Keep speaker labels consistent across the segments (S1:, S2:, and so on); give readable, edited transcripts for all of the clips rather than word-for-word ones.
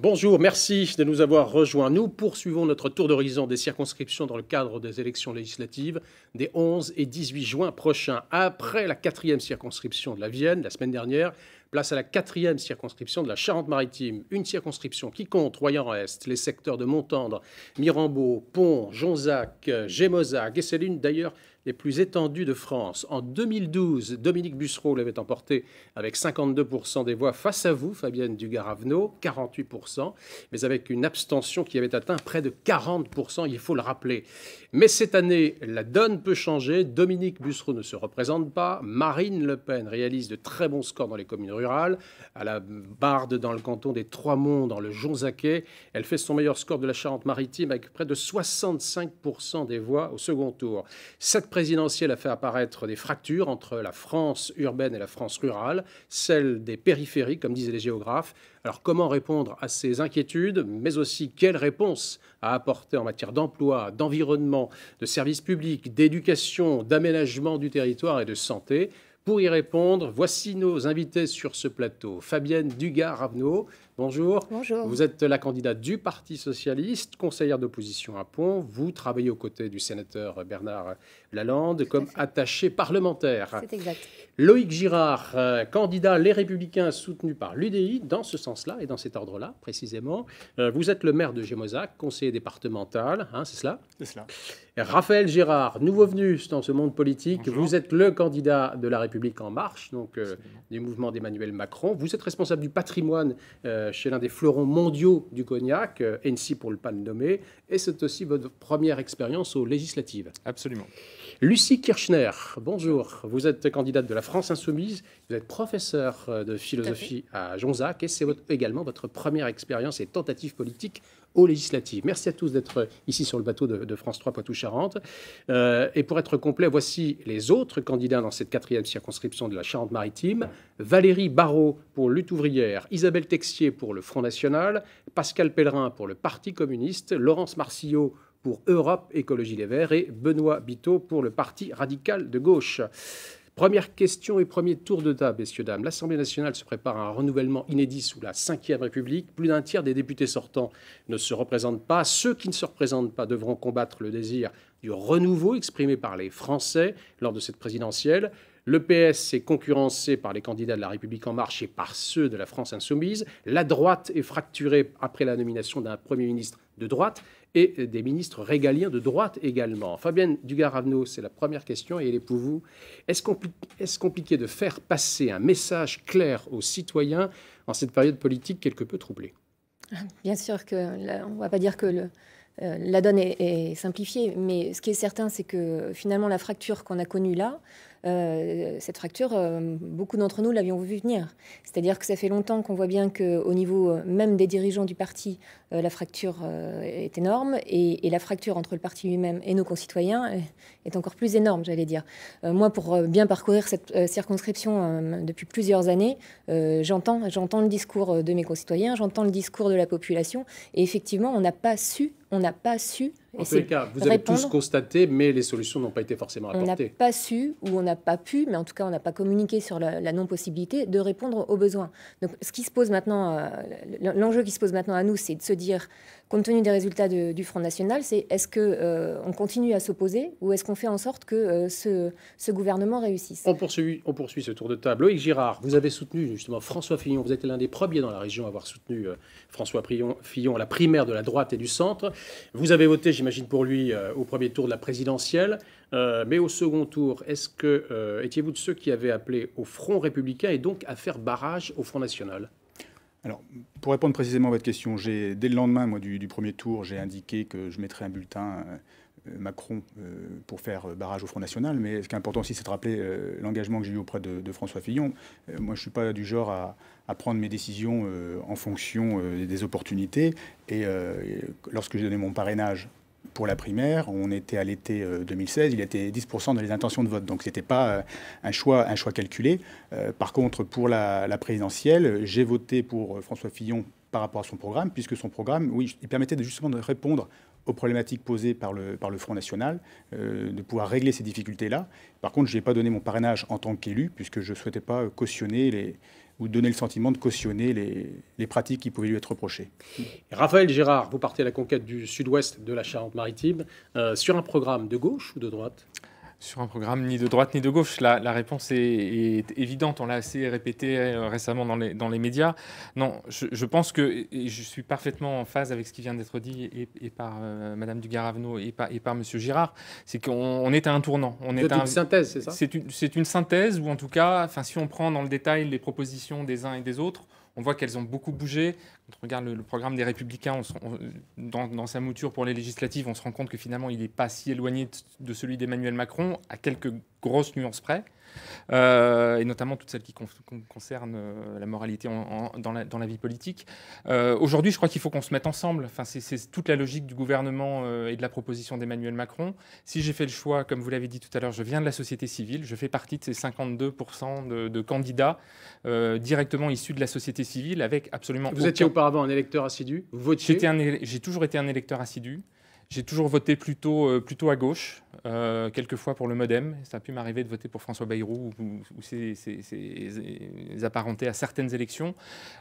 S1: Bonjour, merci de nous avoir rejoints. Nous poursuivons notre tour d'horizon des circonscriptions dans le cadre des élections législatives des 11 et 18 juin prochains. Après la 4e circonscription de la Vienne, la semaine dernière, place à la 4e circonscription de la Charente-Maritime. Une circonscription qui compte Royan-Est, les secteurs de Montendre, Mirambeau, Pont, Jonzac, Gémozac. Et c'est l'une d'ailleurs les plus étendues de France. En 2012, Dominique Bussereau l'avait emporté avec 52% des voix face à vous, Fabienne Dugard-Ravenot, 48%, mais avec une abstention qui avait atteint près de 40%, il faut le rappeler. Mais cette année, la donne peut changer. Dominique Bussereau ne se représente pas. Marine Le Pen réalise de très bons scores dans les communes rurales. À la Barde, dans le canton des Trois-Monts, dans le Jonzacais, elle fait son meilleur score de la Charente-Maritime avec près de 65% des voix au second tour. Cette présidentielle a fait apparaître des fractures entre la France urbaine et la France rurale, celle des périphéries, comme disaient les géographes. Alors comment répondre à ces inquiétudes, mais aussi quelles réponses à apporter en matière d'emploi, d'environnement, de services publics, d'éducation, d'aménagement du territoire et de santé? Pour y répondre, voici nos invités sur ce plateau. Fabienne Dugard-Ravenot, bonjour.
S2: Bonjour.
S1: Vous êtes la candidate du Parti socialiste, conseillère d'opposition à Pont. Vous travaillez aux côtés du sénateur Bernard Lalande comme attaché parlementaire.
S2: C'est exact.
S1: Loïc Girard, candidat Les Républicains soutenu par l'UDI, dans ce sens-là et dans cet ordre-là, précisément. Vous êtes le maire de Gémozac, conseiller départemental, hein, c'est cela?
S3: C'est cela.
S1: Raphaël Gérard, nouveau venu dans ce monde politique.
S3: Bonjour.
S1: Vous êtes le candidat de La République En Marche, donc du mouvement d'Emmanuel Macron. Vous êtes responsable du patrimoine chez l'un des fleurons mondiaux du cognac, Hennessy pour ne pas le nommer, et c'est aussi votre première expérience aux législatives.
S3: Absolument.
S1: Lucie Kirchner, bonjour. Vous êtes candidate de la France Insoumise, vous êtes professeure de philosophie à Jonzac, et c'est également votre première expérience et tentative politique aux législatives. Merci à tous d'être ici sur le bateau de France 3 Poitou-Charentes. Et pour être complet, voici les autres candidats dans cette 4e circonscription de la Charente-Maritime. Valérie Barrault pour Lutte ouvrière, Isabelle Texier pour le Front National, Pascal Pellerin pour le Parti communiste, Laurence Marcillot pour Europe Écologie Les Verts et Benoît Biteau pour le Parti radical de gauche. Première question et premier tour de table, messieurs, dames. L'Assemblée nationale se prépare à un renouvellement inédit sous la Ve République. Plus d'un tiers des députés sortants ne se représentent pas. Ceux qui ne se représentent pas devront combattre le désir du renouveau exprimé par les Français lors de cette présidentielle. Le PS est concurrencé par les candidats de La République En Marche et par ceux de la France Insoumise. La droite est fracturée après la nomination d'un Premier ministre de droite et des ministres régaliens de droite également. Fabienne Dugard-Ravenot, c'est la première question et elle est pour vous. Est-ce compliqué de faire passer un message clair aux citoyens en cette période politique quelque peu troublée?
S2: Bien sûr que on ne va pas dire que la donne est simplifiée, mais ce qui est certain, c'est que finalement la fracture qu'on a connue là, cette fracture, beaucoup d'entre nous l'avions vu venir. C'est-à-dire que ça fait longtemps qu'on voit bien qu'au niveau même des dirigeants du parti, la fracture est énorme et la fracture entre le parti lui-même et nos concitoyens est encore plus énorme, j'allais dire. Moi, pour bien parcourir cette circonscription depuis plusieurs années, j'entends le discours de mes concitoyens, j'entends le discours de la population et effectivement, on n'a pas su.
S1: En tous les cas, vous avez tous constaté, mais les solutions n'ont pas été forcément apportées.
S2: On n'a pas su, ou on n'a pas pu, mais en tout cas, on n'a pas communiqué sur la non-possibilité de répondre aux besoins. Donc, ce qui se pose maintenant, l'enjeu qui se pose maintenant à nous, c'est de se dire, compte tenu des résultats du Front National, c'est est-ce qu'on continue à s'opposer ou est-ce qu'on fait en sorte que ce gouvernement réussisse?
S1: On poursuit ce tour de table. Loïc Girard, vous avez soutenu justement François Fillon. Vous êtes l'un des premiers dans la région à avoir soutenu François Fillon à la primaire de la droite et du centre. Vous avez voté, j'imagine, pour lui au premier tour de la présidentielle. Mais au second tour, étiez-vous de ceux qui avaient appelé au Front républicain et donc à faire barrage au Front national?
S3: Alors, pour répondre précisément à votre question, dès le lendemain du premier tour, j'ai indiqué que je mettrais un bulletin Macron pour faire barrage au Front National. Mais ce qui est important aussi, c'est de rappeler l'engagement que j'ai eu auprès de François Fillon. Moi, je ne suis pas du genre à prendre mes décisions en fonction des opportunités. Et lorsque j'ai donné mon parrainage pour la primaire, on était à l'été 2016, il était 10% dans les intentions de vote. Donc, ce n'était pas un choix calculé. Par contre, pour la présidentielle, j'ai voté pour François Fillon par rapport à son programme, puisque son programme, oui, il permettait justement de répondre aux problématiques posées par le Front National, de pouvoir régler ces difficultés-là. Par contre, je n'ai pas donné mon parrainage en tant qu'élu, puisque je ne souhaitais pas cautionner ou donner le sentiment de cautionner les pratiques qui pouvaient lui être reprochées.
S1: Raphaël Gérard, vous partez à la conquête du sud-ouest de la Charente-Maritime, sur un programme de gauche ou de droite ?
S4: Sur un programme ni de droite ni de gauche, la réponse est évidente. On l'a assez répété récemment dans les médias. Non, je pense que, et je suis parfaitement en phase avec ce qui vient d'être dit et par Madame Dugaravenot et par Monsieur Girard, c'est qu'on est à un tournant.
S1: C'est une synthèse, c'est ça ?
S4: C'est une synthèse, ou en tout cas, si on prend dans le détail les propositions des uns et des autres, on voit qu'elles ont beaucoup bougé. Quand on regarde le programme des Républicains, dans sa mouture pour les législatives, on se rend compte que finalement, il n'est pas si éloigné de celui d'Emmanuel Macron, à quelques grosses nuances près, et notamment toutes celles qui concernent la moralité dans la vie politique. Aujourd'hui, je crois qu'il faut qu'on se mette ensemble. Enfin, c'est toute la logique du gouvernement et de la proposition d'Emmanuel Macron. Si j'ai fait le choix, comme vous l'avez dit tout à l'heure, je viens de la société civile, je fais partie de ces 52% de candidats directement issus de la société civile, avec absolument
S1: Vous étiez auparavant un électeur assidu, vous votiez ?
S4: J'ai toujours été un électeur assidu. J'ai toujours voté plutôt à gauche, quelquefois pour le MoDem. Ça a pu m'arriver de voter pour François Bayrou ou ses apparentés à certaines élections.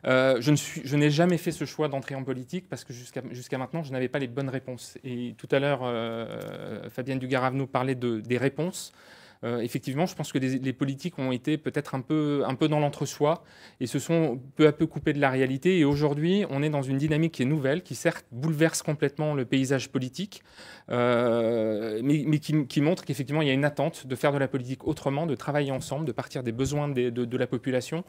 S4: Je n'ai jamais fait ce choix d'entrer en politique parce que jusqu'à maintenant, je n'avais pas les bonnes réponses. Et tout à l'heure, Fabienne Dugaravenot parlait des réponses. Effectivement, je pense que les politiques ont été peut-être un peu dans l'entre-soi et se sont peu à peu coupés de la réalité. Et aujourd'hui, on est dans une dynamique qui est nouvelle, qui certes bouleverse complètement le paysage politique, mais qui montre qu'effectivement, il y a une attente de faire de la politique autrement, de travailler ensemble, de partir des besoins de la population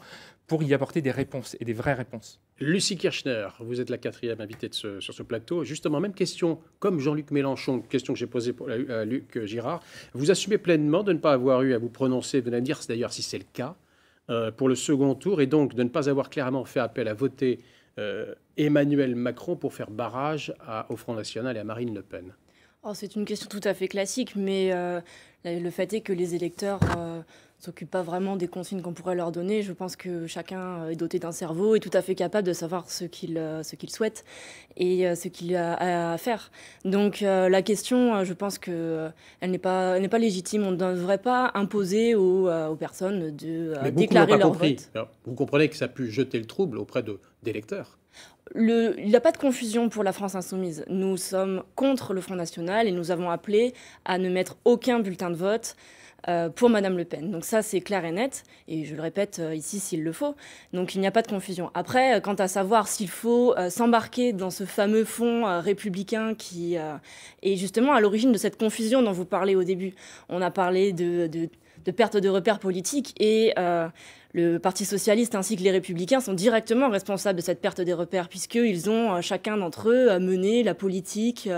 S4: pour y apporter des réponses et des vraies réponses.
S1: Lucie Kirchner, vous êtes la 4e invitée sur ce plateau. Justement, même question, comme Jean-Luc Mélenchon, question que j'ai posée à Luc Girard. Vous assumez pleinement de ne pas avoir eu à vous prononcer, de ne dire d'ailleurs si c'est le cas, pour le second tour, et donc de ne pas avoir clairement fait appel à voter Emmanuel Macron pour faire barrage au Front National et à Marine Le Pen.
S5: C'est une question tout à fait classique, mais le fait est que les électeurs s'occupent pas vraiment des consignes qu'on pourrait leur donner. Je pense que chacun est doté d'un cerveau et tout à fait capable de savoir ce qu'il souhaite et ce qu'il a à faire. Donc la question, je pense qu'elle n'est pas légitime. On ne devrait pas imposer aux personnes de déclarer leur vote.
S1: Alors, vous comprenez que ça a pu jeter le trouble auprès d'électeurs.
S5: Il n'y a pas de confusion pour la France insoumise. Nous sommes contre le Front National et nous avons appelé à ne mettre aucun bulletin de vote pour Madame Le Pen. Donc ça, c'est clair et net, et je le répète ici s'il le faut. Donc il n'y a pas de confusion. Après, quant à savoir s'il faut s'embarquer dans ce fameux fonds républicain qui est justement à l'origine de cette confusion dont vous parlez au début. On a parlé de perte de repères politiques et le Parti socialiste ainsi que les Républicains sont directement responsables de cette perte des repères puisqu'ils ont chacun d'entre eux mené la politique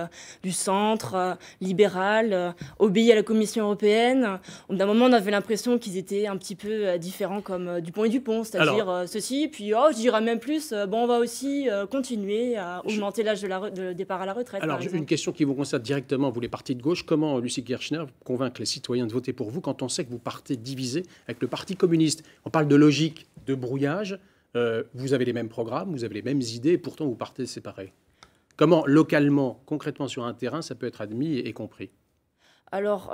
S5: du centre libéral, obéi à la Commission européenne. D'un moment, on avait l'impression qu'ils étaient un petit peu différents comme Dupont et Dupont, c'est-à-dire ceci, puis je dirais même plus, on va aussi continuer à augmenter l'âge de départ à la retraite.
S1: Alors, une question qui vous concerne directement, vous les partis de gauche, comment, Lucie Kirchner, convaincre les citoyens de voter pour vous quand on sait que vous partez divisé avec le Parti communiste ? On parle de logique, de brouillage, vous avez les mêmes programmes, vous avez les mêmes idées, et pourtant vous partez séparés. Comment, localement, concrètement sur un terrain, ça peut être admis et compris ?
S5: Alors,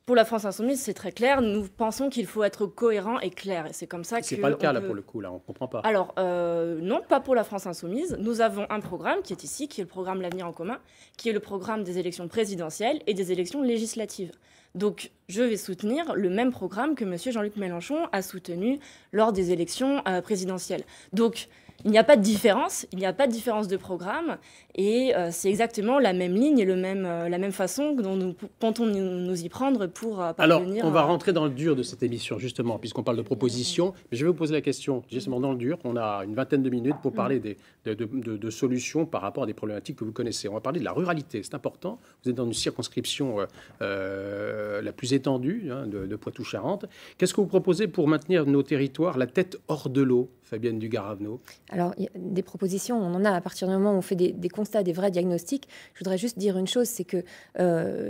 S5: pour la France insoumise, c'est très clair. Nous pensons qu'il faut être cohérent et clair. Et c'est comme ça que...
S1: C'est pas le cas, là, pour le coup, là, on comprend pas.
S5: Alors, non, pas pour la France insoumise. Nous avons un programme qui est ici, qui est le programme L'Avenir en commun, qui est le programme des élections présidentielles et des élections législatives. Donc, je vais soutenir le même programme que M. Jean-Luc Mélenchon a soutenu lors des élections présidentielles. Donc, il n'y a pas de différence, de programme, et c'est exactement la même ligne et la même façon dont nous comptons nous y prendre pour parvenir...
S1: Alors, on va rentrer dans le dur de cette émission, justement, puisqu'on parle de propositions. Mais je vais vous poser la question, justement, dans le dur. On a une vingtaine de minutes pour parler de solutions par rapport à des problématiques que vous connaissez. On va parler de la ruralité, c'est important. Vous êtes dans une circonscription la plus étendue de Poitou-Charentes. Qu'est-ce que vous proposez pour maintenir nos territoires la tête hors de l'eau ? Fabienne Dugard-Ravenot?
S2: Alors, il y a des propositions, on en a à partir du moment où on fait des constats, des vrais diagnostics. Je voudrais juste dire une chose, c'est que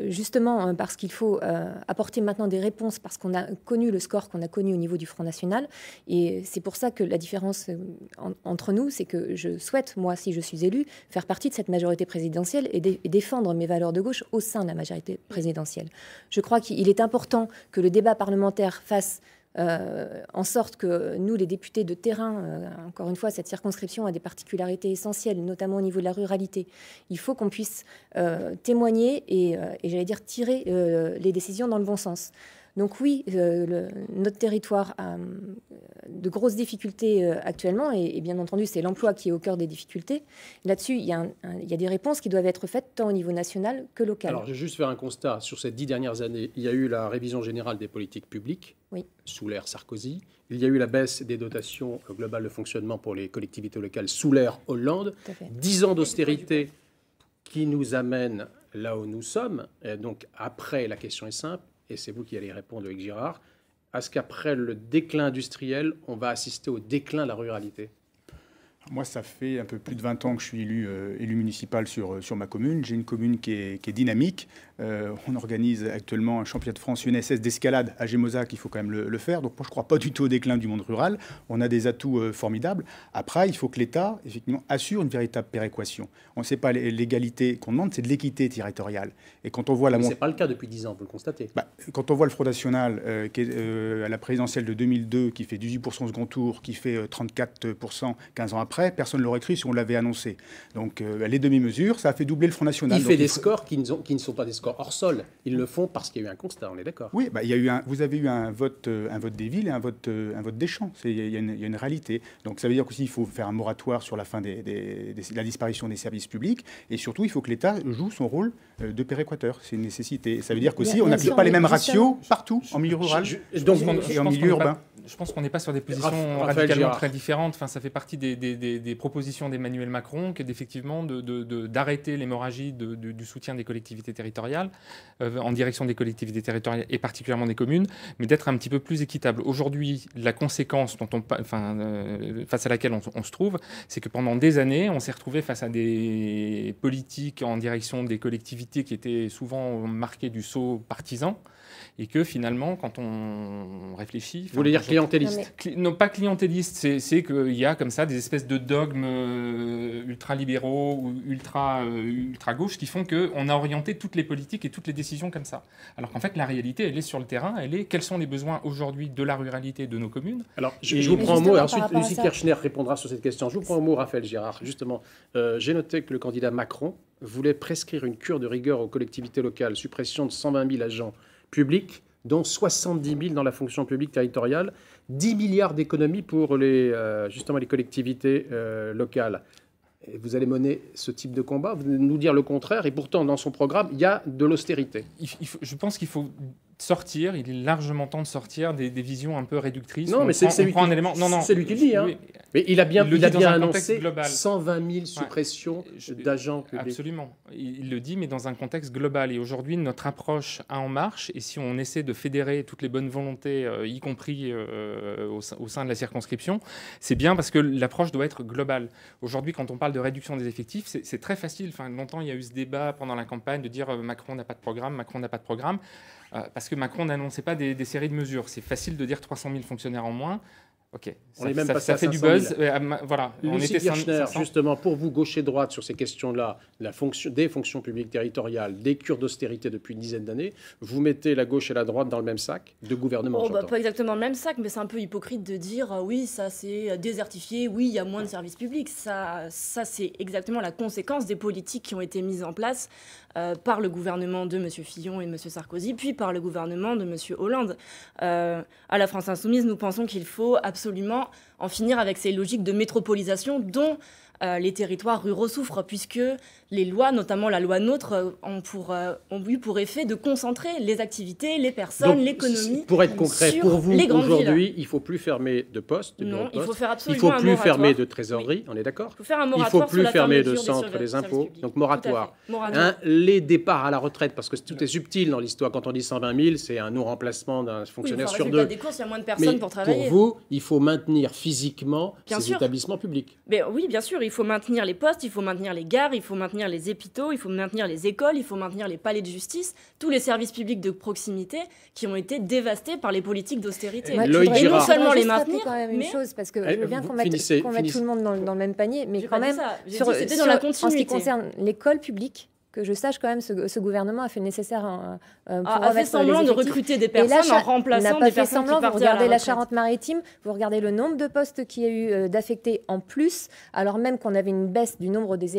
S2: justement, parce qu'il faut apporter maintenant des réponses, parce qu'on a connu le score qu'on a connu au niveau du Front National, et c'est pour ça que la différence entre nous, c'est que je souhaite, moi, si je suis élue, faire partie de cette majorité présidentielle et défendre mes valeurs de gauche au sein de la majorité présidentielle. Je crois qu'il est important que le débat parlementaire fasse en sorte que nous, les députés de terrain, encore une fois, cette circonscription a des particularités essentielles, notamment au niveau de la ruralité. Il faut qu'on puisse témoigner et j'allais dire tirer les décisions dans le bon sens. Donc oui, notre territoire a de grosses difficultés actuellement et bien entendu, c'est l'emploi qui est au cœur des difficultés. Là-dessus, il y a des réponses qui doivent être faites tant au niveau national que local.
S1: Alors, je vais juste faire un constat. Sur ces 10 dernières années, il y a eu la révision générale des politiques publiques sous l'ère Sarkozy. Il y a eu la baisse des dotations globales de fonctionnement pour les collectivités locales sous l'ère Hollande. 10 ans d'austérité qui nous amènent là où nous sommes. Et donc, après, la question est simple. Et c'est vous qui allez répondre, Loïc Girard, est-ce qu'après le déclin industriel, on va assister au déclin de la ruralité?
S3: Moi, ça fait un peu plus de 20 ans que je suis élu municipal sur ma commune. J'ai une commune qui est dynamique. On organise actuellement un championnat de France UNSS d'escalade à Gémozac, il faut quand même le faire. Donc moi, je ne crois pas du tout au déclin du monde rural. On a des atouts formidables. Après, il faut que l'État, effectivement, assure une véritable péréquation. On ne sait pas l'égalité qu'on demande, c'est de l'équité territoriale. Et quand on voit
S1: ce n'est pas le cas depuis 10 ans, vous le constatez.
S3: Quand on voit le Front National, qui est à la présidentielle de 2002, qui fait 18% au second tour, qui fait 34% 15 ans après, personne ne l'aurait cru si on l'avait annoncé. Donc les demi-mesures, ça a fait doubler le Front National.
S1: Il fait des scores qui ne sont pas des scores hors sol. Ils le font parce qu'il y a eu un constat, on est d'accord.
S3: Oui, vous avez eu un vote des villes et un vote des champs. Il y a une réalité. Donc ça veut dire qu'aussi il faut faire un moratoire sur la fin la disparition des services publics. Et surtout, il faut que l'État joue son rôle de péréquateur. C'est une nécessité. Ça veut dire qu'aussi on n'applique pas les mêmes ratios partout, en milieu rural et en milieu urbain.
S4: Je pense qu'on n'est pas sur des positions radicalement très différentes. Enfin, ça fait partie des propositions d'Emmanuel Macron, qui est effectivement d'arrêter l'hémorragie du soutien des collectivités territoriales en direction des collectivités territoriales et particulièrement des communes, mais d'être un petit peu plus équitable. Aujourd'hui, la conséquence face à laquelle on se trouve, c'est que pendant des années, on s'est retrouvé face à des politiques en direction des collectivités qui étaient souvent marquées du sceau partisan. Et que finalement, quand on réfléchit...
S1: Vous voulez dire clientéliste?
S4: Non, pas clientéliste, c'est qu'il y a comme ça des espèces de dogmes ultra-libéraux ou ultra-gauche qui font qu'on a orienté toutes les politiques et toutes les décisions comme ça. Alors qu'en fait, la réalité, elle est sur le terrain, quels sont les besoins aujourd'hui de la ruralité de nos communes.
S1: Alors, je vous prends un mot, et ensuite Lucie Kirchner répondra sur cette question. Je vous prends un mot, Raphaël Girard. Justement, j'ai noté que le candidat Macron voulait prescrire une cure de rigueur aux collectivités locales, suppression de 120 000 agents publics, dont 70 000 dans la fonction publique territoriale, 10 milliards d'économies pour justement les collectivités locales. Et vous allez mener ce type de combat, vous allez nous dire le contraire, et pourtant dans son programme, il y a de l'austérité.
S4: Je pense qu'il faut sortir, il est largement temps de sortir des visions un peu réductrices.
S1: Non, mais c'est lui qui le dit. Hein. Mais il a bien annoncé 120 000 suppressions d'agents publics.
S4: Absolument. Il le dit, mais dans un contexte global. Et aujourd'hui, notre approche a en marche. Et si on essaie de fédérer toutes les bonnes volontés, y compris au sein de la circonscription, c'est bien parce que l'approche doit être globale. Aujourd'hui, quand on parle de réduction des effectifs, c'est très facile. Enfin, longtemps, il y a eu ce débat pendant la campagne de dire Macron n'a pas de programme, Macron n'a pas de programme. Parce que Macron n'annonçait pas des séries de mesures. C'est facile de dire 300 000 fonctionnaires en moins. Ok, ça fait du buzz. Voilà.
S1: Lucie Kirchner, justement, pour vous, gauche et droite, sur ces questions-là, des fonctions publiques territoriales, des cures d'austérité depuis une dizaine d'années, vous mettez la gauche et la droite dans le même sac de gouvernement.
S5: Pas exactement le même sac, mais c'est un peu hypocrite de dire oui, ça c'est désertifié, oui, il y a moins de services publics. Ça c'est exactement la conséquence des politiques qui ont été mises en place par le gouvernement de M. Fillon et de M. Sarkozy, puis par le gouvernement de M. Hollande. À la France Insoumise, nous pensons qu'il faut absolument en finir avec ces logiques de métropolisation dont les territoires ruraux souffrent, puisque les lois, notamment la loi NOTRe, ont eu pour effet de concentrer les activités, les personnes, l'économie.
S1: Pour être concret, pour vous, aujourd'hui, il ne faut plus fermer de postes,
S5: non, il faut faire
S1: absolument il ne faut plus fermer de trésorerie, on est d'accord?
S5: Il faut faire un
S1: moratoire. Il ne faut plus fermer de centres des impôts, donc moratoire. Les départs à la retraite, parce que tout est subtil dans l'histoire. Quand on dit 120 000, c'est un non-remplacement d'un fonctionnaire sur 2.
S5: Des courses, il y a moins de personnes pour travailler.
S1: Pour vous, il faut maintenir physiquement ces établissements publics.
S5: Mais oui, bien sûr, il faut maintenir les postes, il faut maintenir les gares, il faut maintenir les hôpitaux, il faut maintenir les écoles, il faut maintenir les palais de justice, tous les services publics de proximité qui ont été dévastés par les politiques d'austérité.
S2: Et non seulement les maintenir, quand même une chose, parce que je veux bien qu'on mette tout le monde dans le même panier, mais quand même, en ce qui concerne l'école publique, que je sache quand même, ce gouvernement a fait le nécessaire
S5: a fait semblant de recruter des personnes en remplaçant des personnes qui partaient à la retraite.
S2: Vous regardez la Charente-Maritime, vous regardez le nombre de postes qu'il y a eu d'affectés en plus, alors même qu'on avait une baisse du nombre des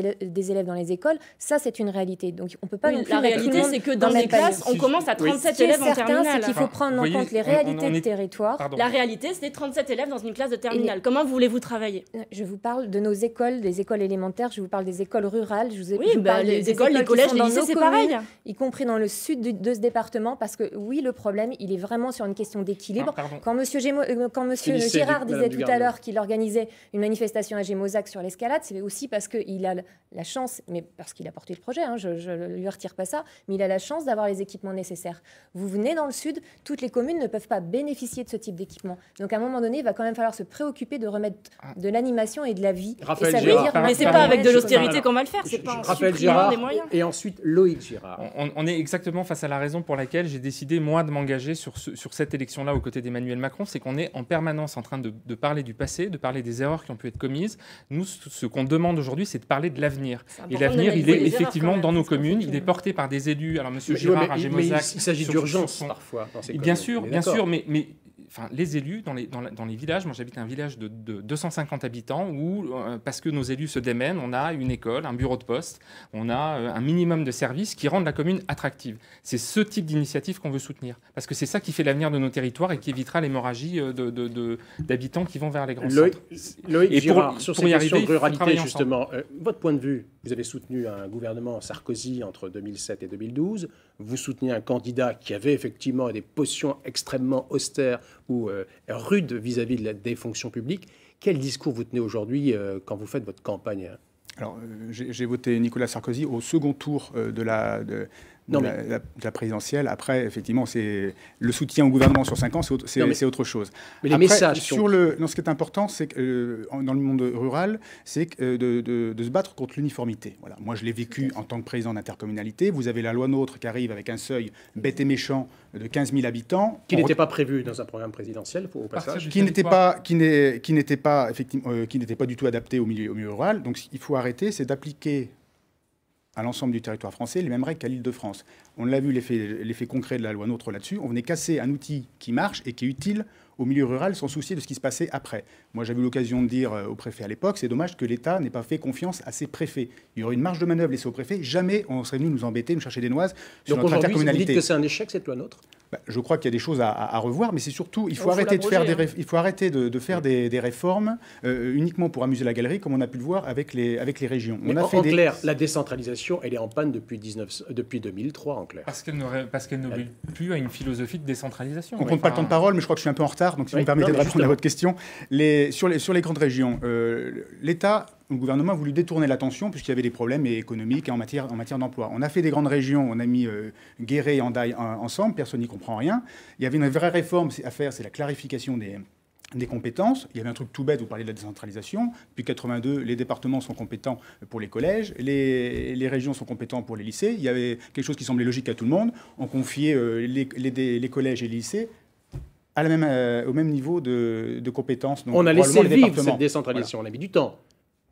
S2: élèves dans les écoles. Ça, c'est une réalité. Donc, on ne peut pas non plus
S5: la réalité, c'est que dans les classes, on commence à 37 élèves en terminale.
S2: C'est qu'il faut prendre en compte les réalités du territoire.
S5: La réalité, c'est 37 élèves dans une classe de terminale. Comment voulez-vous travailler?
S2: Je vous parle de nos écoles, des écoles élémentaires, je vous parle des écoles rurales,
S5: je vous parle des écoles, les collèges, les lycées, c'est pareil.
S2: Y compris dans le sud de ce département, parce que oui, le problème, il est vraiment sur une question d'équilibre. Quand monsieur Girard disait tout à l'heure qu'il organisait une manifestation à Gémozac sur l'escalade, c'est aussi parce qu'il a la chance, mais parce qu'il a porté le projet, je ne lui retire pas ça, mais il a la chance d'avoir les équipements nécessaires. Vous venez dans le sud, toutes les communes ne peuvent pas bénéficier de ce type d'équipement. Donc à un moment donné, il va quand même falloir se préoccuper de remettre de l'animation et de la vie.
S1: Raphaël
S2: et ça
S1: Girard,
S2: veut dire,
S5: mais c'est pas avec de l'austérité qu'on va le faire, c'est pas en supprimant des moyens.
S1: Et ensuite, Loïc Girard.
S4: On est exactement face à la raison pour laquelle j'ai décidé, moi, de m'engager sur cette élection-là aux côtés d'Emmanuel Macron. C'est qu'on est en permanence en train de parler du passé, de parler des erreurs qui ont pu être commises. Nous, ce qu'on demande aujourd'hui, c'est de parler de l'avenir. Et l'avenir, il est effectivement dans nos communes. Il est porté par des élus. Alors, M. Girard à Gémozac...
S1: Il s'agit d'urgence, parfois, dans ces communes.
S4: Bien sûr, mais enfin, les élus dans les villages, moi j'habite un village de 250 habitants où, parce que nos élus se démènent, on a une école, un bureau de poste, on a un minimum de services qui rendent la commune attractive. C'est ce type d'initiative qu'on veut soutenir, parce que c'est ça qui fait l'avenir de nos territoires et qui évitera l'hémorragie d'habitants qui vont vers les grands centres.
S1: Loïc Girard, sur ces questions de ruralité, justement, votre point de vue, vous avez soutenu un gouvernement Sarkozy entre 2007 et 2012, vous soutenez un candidat qui avait effectivement des positions extrêmement austères ou rudes vis-à-vis des fonctions publiques. Quel discours vous tenez aujourd'hui quand vous faites votre campagne?
S3: Alors, j'ai voté Nicolas Sarkozy au second tour de la présidentielle. Après, effectivement, c'est le soutien au gouvernement sur 5 ans, c'est autre chose.
S1: Mais les
S3: après,
S1: messages
S3: ce qui est important, c'est que dans le monde rural, c'est de se battre contre l'uniformité. Voilà. Moi, je l'ai vécu en tant que président d'intercommunalité. Vous avez la loi NOTRe qui arrive avec un seuil bête et méchant de 15 000 habitants.
S1: Qui n'était pas prévu dans un programme présidentiel, au passage.
S3: Qui n'était pas du tout adapté au milieu rural. Donc, il faut arrêter, c'est d'appliquer à l'ensemble du territoire français les mêmes règles qu'à l'Île-de-France. On l'a vu, l'effet concret de la loi NOTRe là-dessus. On venait casser un outil qui marche et qui est utile au milieu rural sans soucier de ce qui se passait après. Moi, j'avais eu l'occasion de dire au préfet à l'époque, c'est dommage que l'État n'ait pas fait confiance à ses préfets. Il y aurait une marge de manœuvre laissée aux préfets. Jamais on serait venu nous embêter, nous chercher des noises sur notre intercommunalité.
S1: Vous dites que c'est un échec, cette loi NOTRe?
S3: Je crois qu'il y a des choses à revoir, mais c'est surtout, il faut arrêter de faire des réformes uniquement pour amuser la galerie, comme on a pu le voir avec les régions.
S1: En clair, la décentralisation, elle est en panne depuis 2003, en clair.
S4: Parce qu'elle n'obéit plus à une philosophie de décentralisation.
S3: On ne compte pas le temps de parole, mais je crois que je suis un peu en retard, donc si vous me permettez de répondre à votre question. Sur les grandes régions, l'État... Le gouvernement a voulu détourner l'attention puisqu'il y avait des problèmes économiques et en matière d'emploi. On a fait des grandes régions, on a mis Guéret et Hendaye ensemble, personne n'y comprend rien. Il y avait une vraie réforme à faire, c'est la clarification des compétences. Il y avait un truc tout bête, vous parlez de la décentralisation. Depuis 1982, les départements sont compétents pour les collèges, les régions sont compétents pour les lycées. Il y avait quelque chose qui semblait logique à tout le monde. On confiait les collèges et les lycées au même niveau de compétences. Donc,
S1: on a laissé vivre cette décentralisation, voilà. On a mis du temps.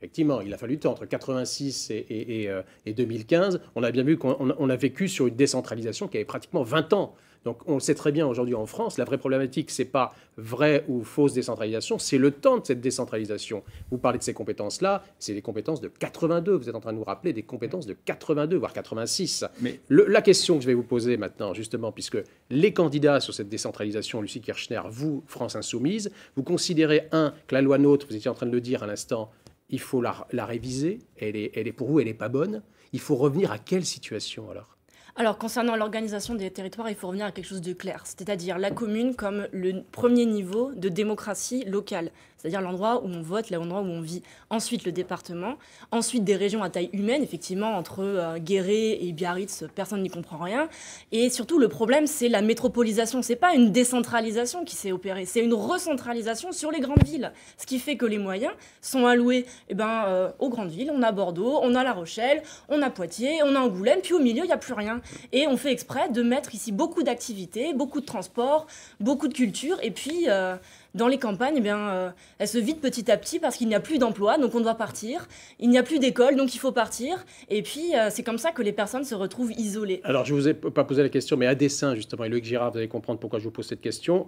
S1: Effectivement, il a fallu du temps. Entre 1986 et 2015, on a bien vu qu'on a vécu sur une décentralisation qui avait pratiquement 20 ans. Donc on le sait très bien aujourd'hui en France, la vraie problématique, ce n'est pas vraie ou fausse décentralisation, c'est le temps de cette décentralisation. Vous parlez de ces compétences-là, c'est des compétences de 82. Vous êtes en train de nous rappeler des compétences de 82, voire 86. Mais la question que je vais vous poser maintenant, justement, puisque les candidats sur cette décentralisation, Lucie Kirchner, vous, France Insoumise, vous considérez, que la loi NOTRe, vous étiez en train de le dire à l'instant, il faut la réviser, elle est pour vous, elle n'est pas bonne. Il faut revenir à quelle situation alors ?
S5: Alors, concernant l'organisation des territoires, il faut revenir à quelque chose de clair, c'est-à-dire la commune comme le premier niveau de démocratie locale, c'est-à-dire l'endroit où on vote, l'endroit où on vit. Ensuite, le département. Ensuite, des régions à taille humaine, effectivement, entre Guéret et Biarritz, personne n'y comprend rien. Et surtout, le problème, c'est la métropolisation. C'est pas une décentralisation qui s'est opérée, c'est une recentralisation sur les grandes villes. Ce qui fait que les moyens sont alloués aux grandes villes. On a Bordeaux, on a La Rochelle, on a Poitiers, on a Angoulême, puis au milieu, il n'y a plus rien. Et on fait exprès de mettre ici beaucoup d'activités, beaucoup de transports, beaucoup de culture. Et puis, dans les campagnes, elles se vident petit à petit parce qu'il n'y a plus d'emploi, donc on doit partir. Il n'y a plus d'école, donc il faut partir. Et puis, c'est comme ça que les personnes se retrouvent isolées.
S1: Alors, je ne vous ai pas posé la question, mais à dessein, justement, et Loïc Girard, vous allez comprendre pourquoi je vous pose cette question.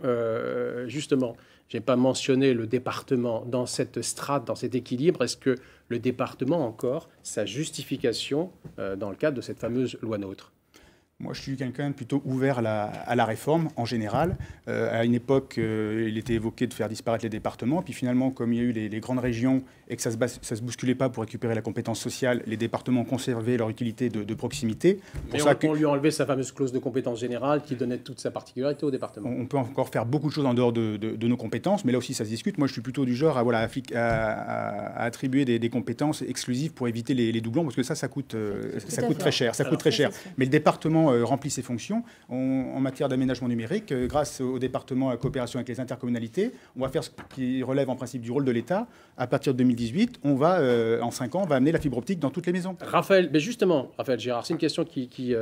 S1: Justement, je n'ai pas mentionné le département dans cette strate, dans cet équilibre. Est-ce que le département a encore sa justification dans le cadre de cette fameuse loi NOTRe ?
S3: Moi, je suis quelqu'un plutôt ouvert à la réforme, en général. À une époque, il était évoqué de faire disparaître les départements. Puis finalement, comme il y a eu les grandes régions et que ça se bousculait pas pour récupérer la compétence sociale, les départements conservaient leur utilité de proximité.
S1: On lui a enlevé sa fameuse clause de compétence générale qui donnait toute sa particularité au département.
S3: On peut encore faire beaucoup de choses en dehors de nos compétences, mais là aussi, ça se discute. Moi, je suis plutôt du genre à attribuer des compétences exclusives pour éviter les doublons, parce que ça coûte très cher. Ça coûte très cher. Mais le département remplit ses fonctions. En matière d'aménagement numérique, grâce au département à coopération avec les intercommunalités, on va faire ce qui relève en principe du rôle de l'État. À partir de 2018, on va, en 5 ans, on va amener la fibre optique dans toutes les maisons.
S1: Raphaël, mais justement, Raphaël Girard, c'est une question qui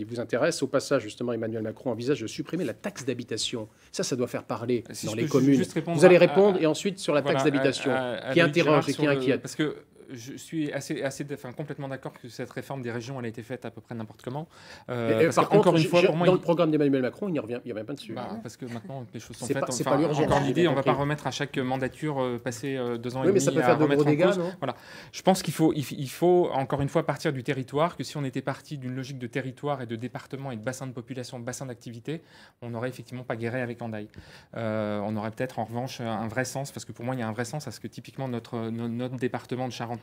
S1: vous intéresse. Au passage, justement, Emmanuel Macron envisage de supprimer la taxe d'habitation. Ça doit faire parler dans les communes. Vous allez répondre et ensuite sur la taxe d'habitation, qui interroge et qui inquiète.
S4: Parce que je suis complètement d'accord que cette réforme des régions, elle a été faite à peu près n'importe comment.
S1: Par contre, une fois, pour moi, dans le programme d'Emmanuel Macron, il n'y revient pas dessus.
S4: Parce que maintenant, les choses sont faites.
S1: C'est pas l'urgence.
S4: Encore l'idée, on ne va pas remettre à chaque mandature passer 2 ans et demi.
S1: Oui, mais ça peut faire de gros dégâts, non ?
S4: Voilà. Je pense qu'il faut, encore une fois, partir du territoire, que si on était parti d'une logique de territoire et de département et de bassin de population, de bassin d'activité, on n'aurait effectivement pas Guéret avec Hendaye. On aurait peut-être, en revanche, un vrai sens, parce que pour moi, il y a un vrai sens à ce que typiquement notre département de Charente-Maritime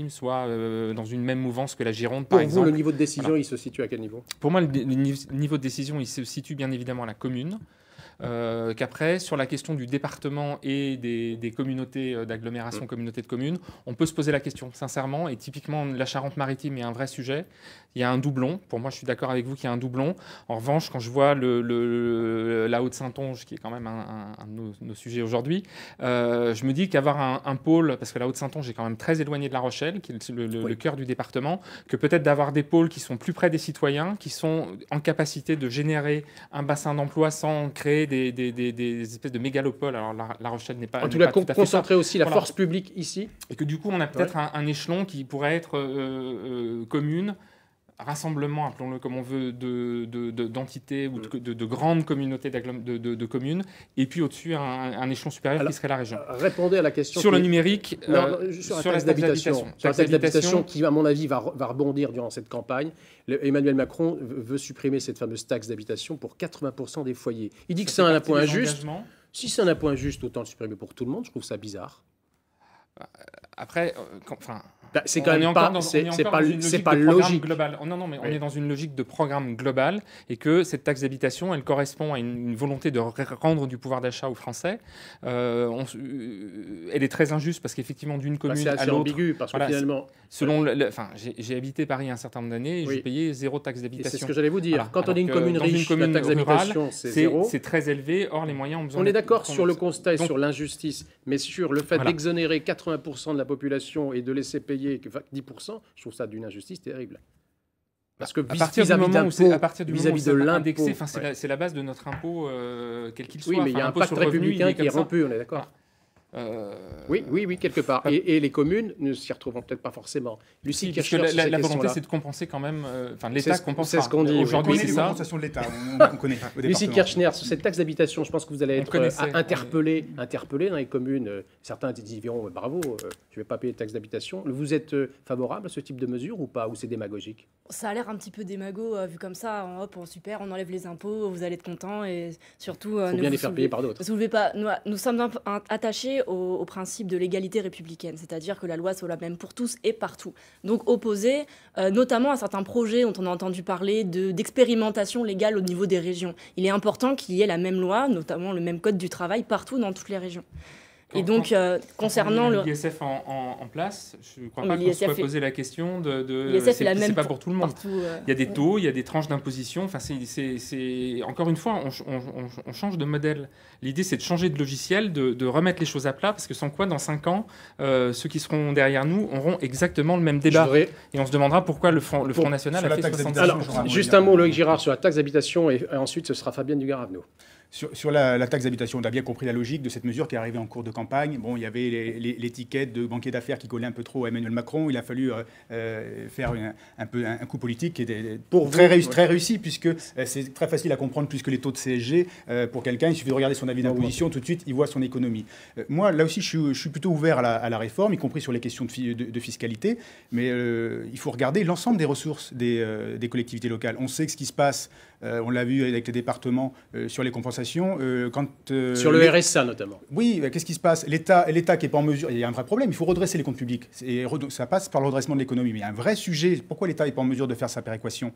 S4: soit dans une même mouvance que la Gironde, par exemple.
S1: Pour vous, le niveau de décision, il se situe à quel niveau ?
S4: Pour moi, le niveau de décision, il se situe bien évidemment à la commune. Qu'après, sur la question du département et des communautés d'agglomération, communautés de communes, on peut se poser la question, sincèrement, et typiquement, la Charente-Maritime est un vrai sujet. Il y a un doublon. Pour moi, je suis d'accord avec vous qu'il y a un doublon. En revanche, quand je vois la Haute-Saintonge, qui est quand même un de nos sujets aujourd'hui, je me dis qu'avoir un pôle, parce que la Haute-Saintonge est quand même très éloignée de La Rochelle, qui est le cœur du département, que peut-être d'avoir des pôles qui sont plus près des citoyens, qui sont en capacité de générer un bassin d'emploi sans créer des espèces de mégalopoles. Alors La Rochelle n'est pas...
S1: En tout cas, concentrer aussi la force publique ici.
S4: Et que du coup, on a peut-être un échelon qui pourrait être commune, rassemblement, appelons-le comme on veut, d'entités ou de grandes communautés de communes, et puis au-dessus, un échelon supérieur qui serait la région.
S1: Répondez à la question...
S4: Sur le numérique,
S1: sur la taxe d'habitation. Sur la taxe d'habitation qui, à mon avis, va rebondir durant cette campagne. Emmanuel Macron veut supprimer cette fameuse taxe d'habitation pour 80% des foyers. Il dit que c'est un impôt injuste. Si c'est un impôt injuste, autant le supprimer pour tout le monde. Je trouve ça bizarre.
S4: Après,
S1: c'est quand même pas, c'est pas logique.
S4: Global. Non, mais on est dans une logique de programme global et que cette taxe d'habitation, elle correspond à une volonté de rendre du pouvoir d'achat aux Français. Elle est très injuste parce qu'effectivement, d'une commune à l'autre...
S1: C'est assez ambigu parce que finalement...
S4: J'ai habité Paris un certain nombre d'années et j'ai payé 0 taxe d'habitation.
S1: C'est ce que j'allais vous dire. Quand on est une commune riche, la taxe d'habitation, c'est 0.
S4: C'est très élevé. Or, les moyens ont besoin...
S1: On est d'accord sur le constat et sur l'injustice, mais sur le fait d'exonérer 80% de la population et de laisser payer 10%, je trouve ça d'une injustice terrible. Parce que
S4: à partir du moment où c'est indexé, c'est la base de notre impôt, quel qu'il soit.
S1: Oui, mais il y a un pacte républicain qui est rompu, on est d'accord. Oui, quelque part. Et les communes ne s'y retrouveront peut-être pas forcément.
S4: Lucie Kirchner, la volonté, c'est de compenser quand même. L'État compense.
S1: C'est ce qu'on dit.
S3: Aujourd'hui, c'est ça. Compensation de l'État. On connaît.
S1: Lucie Kirchner, sur cette taxe d'habitation, je pense que vous allez être interpellé dans les communes. Certains diront bravo, je ne vais pas payer de taxe d'habitation. Vous êtes favorable à ce type de mesure ou pas, ou c'est démagogique?
S5: Ça a l'air un petit peu démago vu comme ça. Super, on enlève les impôts, vous allez être content et surtout.
S1: Il faut bien les faire payer par d'autres.
S5: Nous sommes attachés attaché au principe de l'égalité républicaine, c'est-à-dire que la loi soit la même pour tous et partout. Donc opposé notamment à certains projets dont on a entendu parler d'expérimentation légale au niveau des régions. Il est important qu'il y ait la même loi, notamment le même code du travail partout dans toutes les régions. Et donc, concernant le
S4: l'ISF en place, je ne crois pas qu'on se soit posé la question de c'est pas pour tout le monde.
S5: Partout,
S4: il y a des taux, il y a des tranches d'imposition. Enfin, encore une fois, on change de modèle. L'idée, c'est de changer de logiciel, de remettre les choses à plat, parce que sans quoi, dans 5 ans, ceux qui seront derrière nous auront exactement le même débat. Et on se demandera pourquoi le Front National a fait 70 ans.
S1: Alors, juste un mot, Loïc Girard, sur la taxe d'habitation, et ensuite, ce sera Fabienne Dugaravneau.
S3: Sur la taxe d'habitation, on a bien compris la logique de cette mesure qui est arrivée en cours de campagne. Bon, il y avait l'étiquette de banquier d'affaires qui collait un peu trop à Emmanuel Macron. Il a fallu faire un coup politique qui était très réussi, puisque c'est très facile à comprendre, puisque les taux de CSG, pour quelqu'un, il suffit de regarder son avis d'imposition, tout de suite, il voit son économie. Moi, là aussi, je suis plutôt ouvert à la réforme, y compris sur les questions de fiscalité, mais il faut regarder l'ensemble des ressources des collectivités locales. On sait ce qui se passe, on l'a vu avec les départements sur les compensations.
S1: Sur le RSA notamment.
S3: Oui, qu'est-ce qui se passe? L'État qui n'est pas en mesure. Il y a un vrai problème, il faut redresser les comptes publics. Et ça passe par le redressement de l'économie. Mais il y a un vrai sujet. Pourquoi l'État n'est pas en mesure de faire sa péréquation?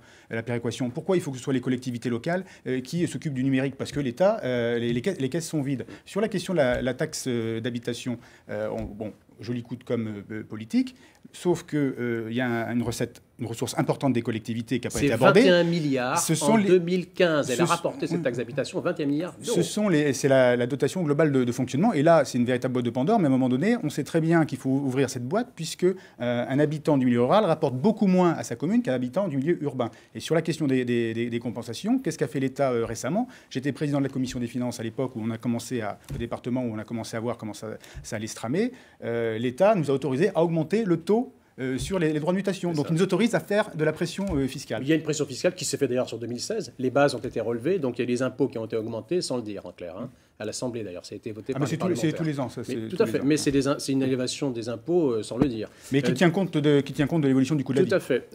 S3: Pourquoi il faut que ce soit les collectivités locales qui s'occupent du numérique? Parce que l'État, les caisses sont vides. Sur la question de la taxe d'habitation, joli coup de com' politique, sauf qu'il y a une ressource importante des collectivités qui n'a pas été abordée.
S1: C'est 21 milliards en 2015. Elle a rapporté cette taxe d'habitation 21 milliards d'euros.
S3: C'est la dotation globale de fonctionnement. Et là, c'est une véritable boîte de Pandore. Mais à un moment donné, on sait très bien qu'il faut ouvrir cette boîte puisque un habitant du milieu rural rapporte beaucoup moins à sa commune qu'un habitant du milieu urbain. Et sur la question des compensations, qu'est-ce qu'a fait l'État récemment? J'étais président de la commission des finances à l'époque où on a commencé au département, où on a commencé à voir comment ça allait se tramer. L'État nous a autorisé à augmenter le taux sur les droits de mutation. Donc, il nous autorise à faire de la pression fiscale.
S1: Il y a une pression fiscale qui s'est faite d'ailleurs sur 2016. Les bases ont été relevées, donc il y a des impôts qui ont été augmentés, sans le dire en clair. À l'Assemblée d'ailleurs, ça a été voté par les parlementaires.
S3: C'est tous les ans.
S1: Tout à fait, mais c'est une élévation des impôts, sans le dire.
S3: Mais qui tient compte de l'évolution du coût de la vie.
S1: Tout à fait.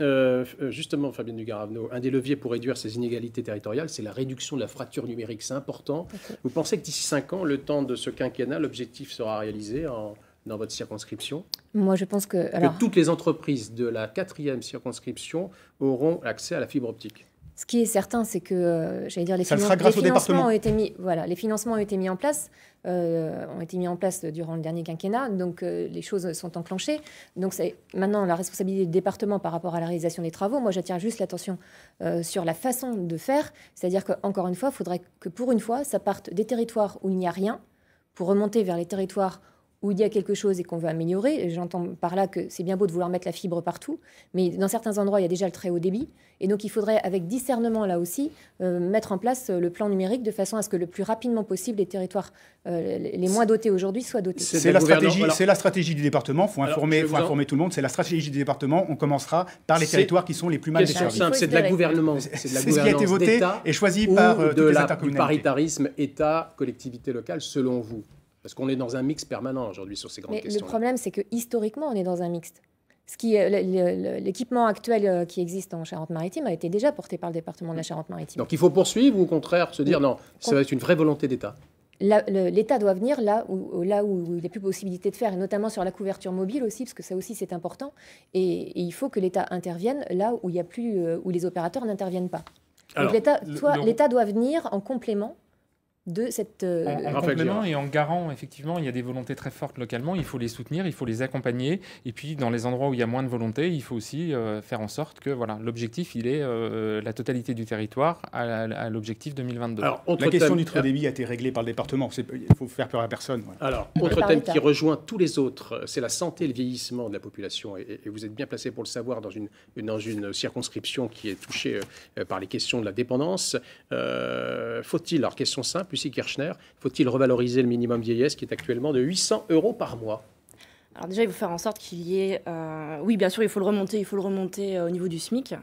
S1: Justement, Fabienne Dugaravneau, un des leviers pour réduire ces inégalités territoriales, c'est la réduction de la fracture numérique. C'est important. Vous pensez que d'ici 5 ans, le temps de ce quinquennat, l'objectif sera réalisé dans votre circonscription?
S2: Moi, je pense que
S1: toutes les entreprises de la 4e circonscription auront accès à la fibre optique.
S2: Ce qui est certain, c'est que, j'allais dire, les financements ont été mis en place, durant le dernier quinquennat, donc les choses sont enclenchées. Donc c'est maintenant la responsabilité du département par rapport à la réalisation des travaux. Moi, j'attire juste l'attention sur la façon de faire, c'est-à-dire qu'encore une fois, il faudrait que pour une fois, ça parte des territoires où il n'y a rien, pour remonter vers les territoires où il y a quelque chose et qu'on veut améliorer. J'entends par là que c'est bien beau de vouloir mettre la fibre partout, mais dans certains endroits, il y a déjà le très haut débit. Et donc, il faudrait, avec discernement là aussi, mettre en place le plan numérique de façon à ce que le plus rapidement possible, les territoires les moins dotés aujourd'hui soient dotés.
S3: C'est la stratégie du département. Il faut informer tout le monde. C'est la stratégie du département. On commencera par les territoires qui sont les plus mal desservis.
S1: C'est de la gouvernance.
S3: C'est ce qui a été voté et choisi par toutes les intercommunalités.
S1: Du paritarisme État-collectivité locale, selon vous? Parce qu'on est dans un mix permanent aujourd'hui sur ces grandes questions.
S2: Le problème, c'est que historiquement, on est dans un mixte. L'équipement actuel qui existe en Charente-Maritime a été déjà porté par le département de la Charente-Maritime.
S1: Donc il faut poursuivre ou au contraire se dire non, ça va être une vraie volonté d'État?
S2: L'État doit venir là où il n'y a plus possibilité de faire, et notamment sur la couverture mobile aussi, parce que ça aussi c'est important. Et il faut que l'État intervienne là où il y a plus, où les opérateurs n'interviennent pas. Donc l'État doit venir en complément de cette...
S4: En complément et en garant, effectivement, il y a des volontés très fortes localement, il faut les soutenir, il faut les accompagner, et puis dans les endroits où il y a moins de volonté, il faut aussi faire en sorte que l'objectif, il est la totalité du territoire à l'objectif 2022.
S3: Alors, la question du très haut débit a été réglée par le département, il faut faire peur à personne. Voilà.
S1: Alors, autre thème qui rejoint tous les autres, c'est la santé et le vieillissement de la population, et vous êtes bien placé pour le savoir dans une circonscription qui est touchée par les questions de la dépendance. Faut-il, alors question simple, Lucie Kirchner, faut-il revaloriser le minimum vieillesse qui est actuellement de 800 € par mois?
S5: Alors déjà, il faut faire en sorte qu'il y ait... oui, bien sûr, il faut le remonter au niveau du SMIC.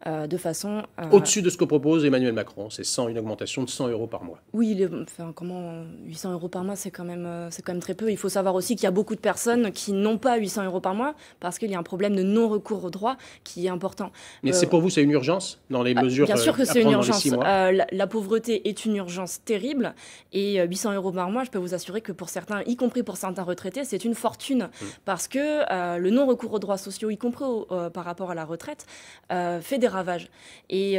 S5: de façon...
S1: Au-dessus de ce que propose Emmanuel Macron, c'est une augmentation de 100 € par mois.
S5: Oui, 800 € par mois, c'est quand même très peu. Il faut savoir aussi qu'il y a beaucoup de personnes qui n'ont pas 800 € par mois parce qu'il y a un problème de non-recours au droit qui est important.
S1: Mais c'est pour vous, c'est une urgence dans les mesures
S5: bien sûr que c'est une urgence.
S1: mois.
S5: La pauvreté est une urgence terrible et 800 € par mois, je peux vous assurer que pour certains, y compris pour certains retraités, c'est une fortune parce que le non-recours aux droits sociaux, y compris par rapport à la retraite, fait des ravages. Et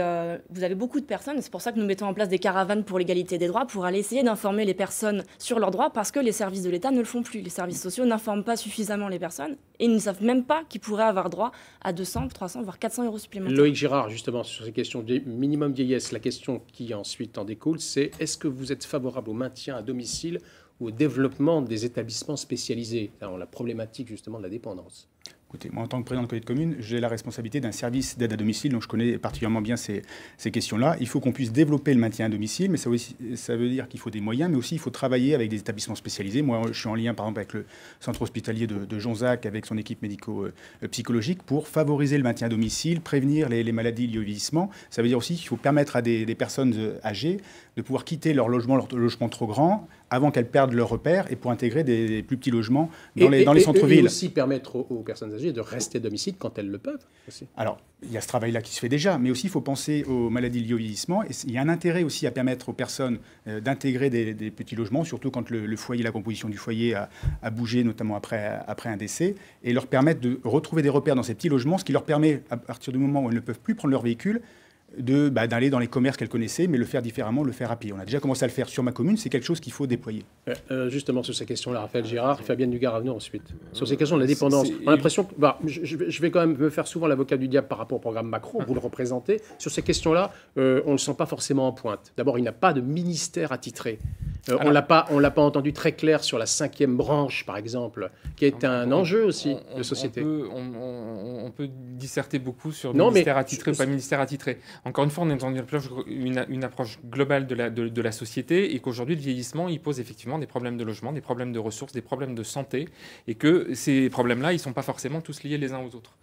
S5: vous avez beaucoup de personnes, c'est pour ça que nous mettons en place des caravanes pour l'égalité des droits, pour aller essayer d'informer les personnes sur leurs droits, parce que les services de l'État ne le font plus. Les services sociaux n'informent pas suffisamment les personnes et ils ne savent même pas qu'ils pourraient avoir droit à 200, 300, voire 400 € supplémentaires.
S1: Loïc Girard, justement, sur ces questions de minimum vieillesse, la question qui ensuite en découle, c'est est-ce que vous êtes favorable au maintien à domicile ou au développement des établissements spécialisés dans la problématique justement de la dépendance?
S3: Écoutez, moi, en tant que président de comité de commune, j'ai la responsabilité d'un service d'aide à domicile, donc je connais particulièrement bien ces questions-là. Il faut qu'on puisse développer le maintien à domicile, mais ça veut dire qu'il faut des moyens, mais aussi il faut travailler avec des établissements spécialisés. Moi, je suis en lien, par exemple, avec le centre hospitalier de Jonzac, avec son équipe médico-psychologique, pour favoriser le maintien à domicile, prévenir les maladies liées au vieillissement. Ça veut dire aussi qu'il faut permettre à des personnes âgées de pouvoir quitter leur logement trop grand, avant qu'elles perdent leur repère et pour intégrer des plus petits logements dans les centres-villes.
S1: Et aussi permettre aux personnes âgées de rester à domicile quand elles le peuvent aussi.
S3: Alors, il y a ce travail-là qui se fait déjà, mais aussi il faut penser aux maladies liées au vieillissement. Et il y a un intérêt aussi à permettre aux personnes d'intégrer des petits logements, surtout quand le foyer, la composition du foyer a bougé, notamment après un décès, et leur permettre de retrouver des repères dans ces petits logements, ce qui leur permet, à partir du moment où elles ne peuvent plus prendre leur véhicule, d'aller dans les commerces qu'elles connaissaient, mais le faire différemment, le faire à pied. On a déjà commencé à le faire sur ma commune, c'est quelque chose qu'il faut déployer.
S1: Justement, sur ces questions-là, Raphaël Girard, Fabienne Dugard-Avenot ensuite. Sur ces questions de la dépendance, on a l'impression que... je vais quand même me faire souvent l'avocat du diable par rapport au programme Macron, vous le représentez. Sur ces questions-là, on ne le sent pas forcément en pointe. D'abord, il n'y a pas de ministère attitré. On l'a pas entendu très clair sur la 5e branche, par exemple, qui est un enjeu aussi de société.
S4: On peut disserter beaucoup sur ministère attitré ou pas ministère attitré. Encore une fois, on est dans une approche globale de la société et qu'aujourd'hui, le vieillissement, il pose effectivement des problèmes de logement, des problèmes de ressources, des problèmes de santé et que ces problèmes-là, ils ne sont pas forcément tous liés les uns aux autres.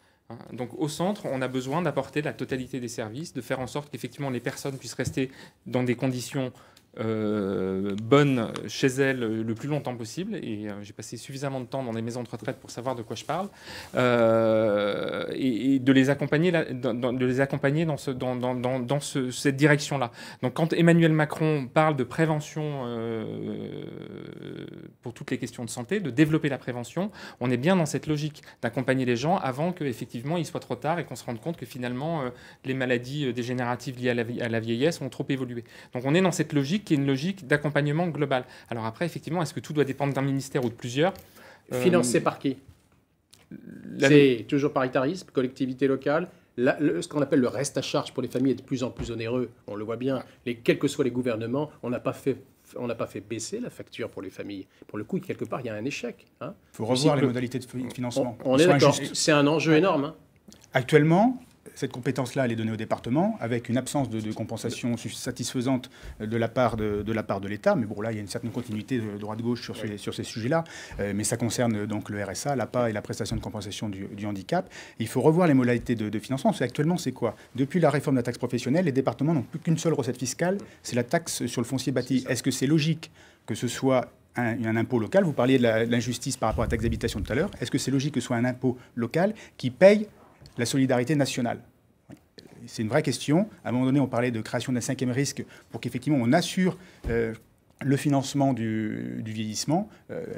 S4: Donc au centre, on a besoin d'apporter la totalité des services, de faire en sorte qu'effectivement les personnes puissent rester dans des conditions bonnes chez elles le plus longtemps possible, et j'ai passé suffisamment de temps dans des maisons de retraite pour savoir de quoi je parle, et de les accompagner dans cette direction-là. Donc quand Emmanuel Macron parle de prévention pour toutes les questions de santé, de développer la prévention, on est bien dans cette logique d'accompagner les gens avant qu'effectivement il soit trop tard et qu'on se rende compte que finalement les maladies dégénératives liées à la vieillesse ont trop évolué. Donc on est dans cette logique qui est une logique d'accompagnement global. Alors après, effectivement, est-ce que tout doit dépendre d'un ministère ou de plusieurs ?
S1: Financé par qui ? C'est toujours paritarisme, collectivité locale. Ce qu'on appelle le reste à charge pour les familles est de plus en plus onéreux. On le voit bien. Quels que soient les gouvernements, on n'a pas fait baisser la facture pour les familles. Pour le coup, quelque part, il y a un échec. Il
S3: faut revoir les modalités de financement.
S1: On est d'accord. C'est un enjeu énorme.
S3: Actuellement, cette compétence-là, elle est donnée au département avec une absence de compensation satisfaisante de la part de l'État. Mais bon, là, il y a une certaine continuité de droite-gauche sur ces sujets-là. Mais ça concerne donc le RSA, l'APA et la prestation de compensation du handicap. Il faut revoir les modalités de financement. Actuellement, c'est quoi ? Depuis la réforme de la taxe professionnelle, les départements n'ont plus qu'une seule recette fiscale, c'est la taxe sur le foncier bâti. Est-ce que c'est logique que ce soit un impôt local ? Vous parliez de l'injustice par rapport à la taxe d'habitation tout à l'heure. Est-ce que c'est logique que ce soit un impôt local qui paye la solidarité nationale ? C'est une vraie question. À un moment donné, on parlait de création d'un 5e risque pour qu'effectivement on assure le financement du vieillissement.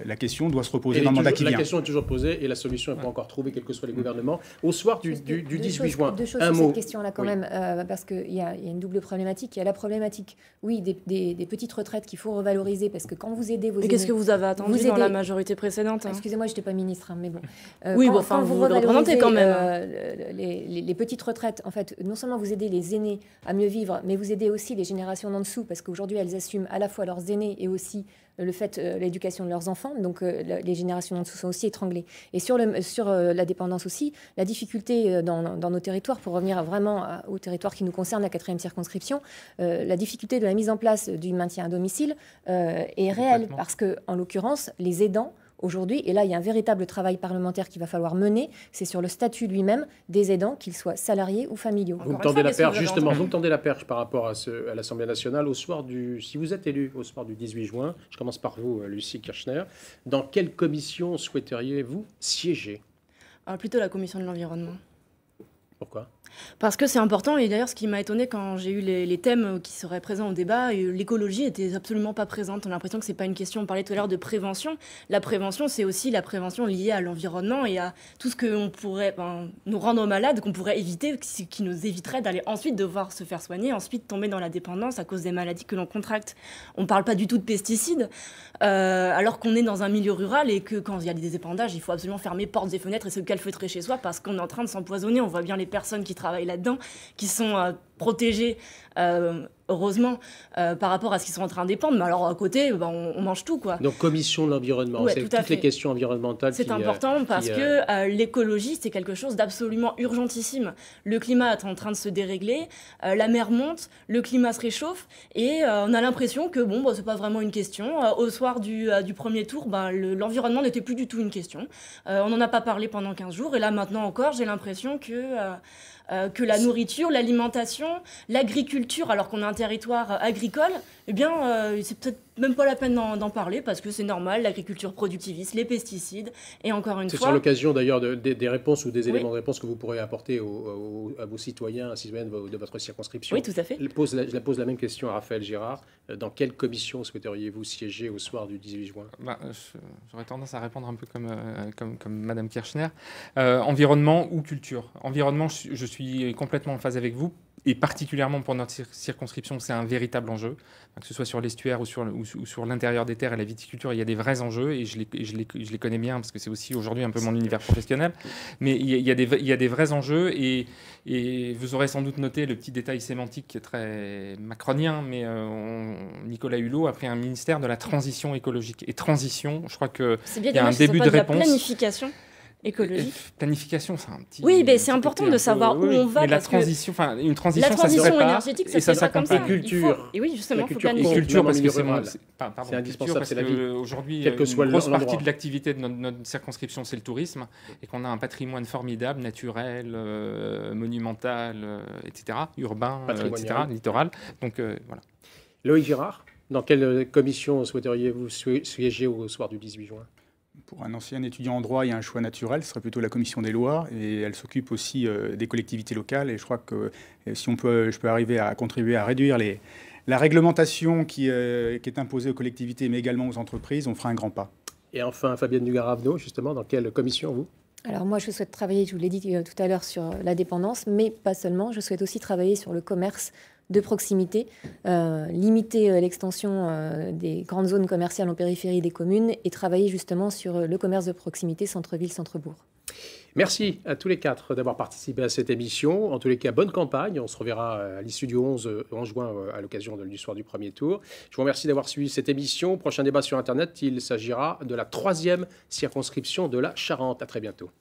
S3: La question doit se reposer dans le mandat qui vient.
S1: La question est toujours posée et la solution n'est pas encore trouvée, quels que soient les gouvernements. Au soir du 18 juin,
S2: deux choses sur cette question-là quand même, parce qu'il y a une double problématique. Il y a la problématique, oui, des petites retraites qu'il faut revaloriser, parce que quand vous aidez vos aînés...
S5: Qu'est-ce que vous avez attendu dans la majorité précédente
S2: Excusez-moi, je n'étais pas ministre, mais bon.
S5: Oui, quand vous représentez quand même.
S2: Les petites retraites, en fait, non seulement vous aidez les aînés à mieux vivre, mais vous aidez aussi les générations d'en dessous, parce qu'aujourd'hui, elles assument à la fois leurs aînés et aussi le fait l'éducation de leurs enfants, donc les générations en dessous sont aussi étranglées. Et sur la dépendance aussi, la difficulté dans nos territoires, pour revenir vraiment au territoire qui nous concerne, la 4e circonscription, la difficulté de la mise en place du maintien à domicile est réelle, parce que, en l'occurrence, les aidants aujourd'hui. Et là, il y a un véritable travail parlementaire qu'il va falloir mener. C'est sur le statut lui-même des aidants, qu'ils soient salariés ou familiaux.
S1: Vous me tendez la perche, justement, vous me tendez la perche par rapport à l'Assemblée nationale au soir si vous êtes élu au soir du 18 juin, je commence par vous, Lucie Kirchner, dans quelle commission souhaiteriez-vous siéger?
S5: Plutôt la commission de l'environnement.
S1: Pourquoi?
S5: Parce que c'est important, et d'ailleurs ce qui m'a étonné quand j'ai eu les thèmes qui seraient présents au débat, l'écologie était absolument pas présente. On a l'impression que c'est pas une question, on parlait tout à l'heure de prévention. La prévention, c'est aussi la prévention liée à l'environnement et à tout ce qu'on pourrait nous rendre malades, qu'on pourrait éviter, qui nous éviterait d'aller ensuite devoir se faire soigner, ensuite tomber dans la dépendance à cause des maladies que l'on contracte. On parle pas du tout de pesticides, alors qu'on est dans un milieu rural et que quand il y a des épandages, il faut absolument fermer portes et fenêtres et se calfeutrer chez soi parce qu'on est en train de s'empoisonner. On voit bien les personnes qui travaillent là-dedans, qui sont protégés, heureusement, par rapport à ce qu'ils sont en train d'épandre. Mais alors, à côté, on mange tout, quoi.
S1: Donc, commission de l'environnement,
S5: ouais,
S1: c'est toutes les questions environnementales.
S5: C'est important parce que l'écologie, c'est quelque chose d'absolument urgentissime. Le climat est en train de se dérégler, la mer monte, le climat se réchauffe, et on a l'impression que, c'est pas vraiment une question. Au soir du premier tour, l'environnement n'était plus du tout une question. On n'en a pas parlé pendant 15 jours, et là, maintenant encore, j'ai l'impression que la nourriture, l'alimentation, l'agriculture, alors qu'on a un territoire agricole, c'est peut-être même pas la peine d'en parler parce que c'est normal, l'agriculture productiviste, les pesticides, et encore une fois...
S1: C'est sur l'occasion d'ailleurs des réponses ou des éléments de réponse que vous pourrez apporter à vos citoyens, citoyennes de votre circonscription.
S5: Oui, tout à fait.
S1: Je pose la même question à Raphaël Girard. Dans quelle commission souhaiteriez-vous siéger au soir du 18 juin?
S4: J'aurais tendance à répondre un peu comme Madame Kirchner. Environnement ou culture? Environnement, je suis complètement en phase avec vous. Et particulièrement pour notre circonscription, c'est un véritable enjeu. Que ce soit sur l'estuaire ou sur l'intérieur des terres et la viticulture, il y a des vrais enjeux et je les connais bien parce que c'est aussi aujourd'hui un peu mon univers professionnel. Mais il y a des vrais enjeux et vous aurez sans doute noté le petit détail sémantique qui est très macronien, mais Nicolas Hulot a pris un ministère de la transition écologique. Et transition, je crois qu'il y a un début de réponse.
S5: La planification écologique.
S4: Planification, c'est un petit...
S5: Oui, mais c'est important de savoir où on va.
S4: Mais la transition, une transition, ça se
S5: transition
S4: prépare
S5: énergétique, ça
S4: et ça
S5: s'accompagne.
S1: La culture.
S5: Et oui, justement, il faut
S1: planifier.
S5: planifier.
S4: Et culture, parce que
S1: c'est indispensable, c'est la vie.
S4: Aujourd'hui,
S1: Quel que soit
S4: une grosse
S1: l'endroit.
S4: partie de l'activité de notre circonscription, c'est le tourisme, et qu'on a un patrimoine formidable, naturel, monumental, etc., urbain, etc., littoral. Donc, voilà.
S1: Loïc Girard, dans quelle commission souhaiteriez-vous siéger au soir du 18 juin?
S3: Pour un ancien étudiant en droit, il y a un choix naturel, ce serait plutôt la commission des lois, et elle s'occupe aussi des collectivités locales. Et je crois que si je peux arriver à contribuer à réduire la réglementation qui est imposée aux collectivités, mais également aux entreprises, on fera un grand pas.
S1: Et enfin, Fabienne Dugaravneau, justement, dans quelle commission, vous?
S2: Alors moi, je souhaite travailler, je vous l'ai dit tout à l'heure, sur la dépendance, mais pas seulement. Je souhaite aussi travailler sur le commerce de proximité, limiter l'extension des grandes zones commerciales en périphérie des communes et travailler justement sur le commerce de proximité centre-ville, centre-bourg.
S1: Merci à tous les quatre d'avoir participé à cette émission. En tous les cas, bonne campagne. On se reverra à l'issue du 11 juin à l'occasion du soir du premier tour. Je vous remercie d'avoir suivi cette émission. Prochain débat sur Internet, il s'agira de la 3e circonscription de la Charente. À très bientôt.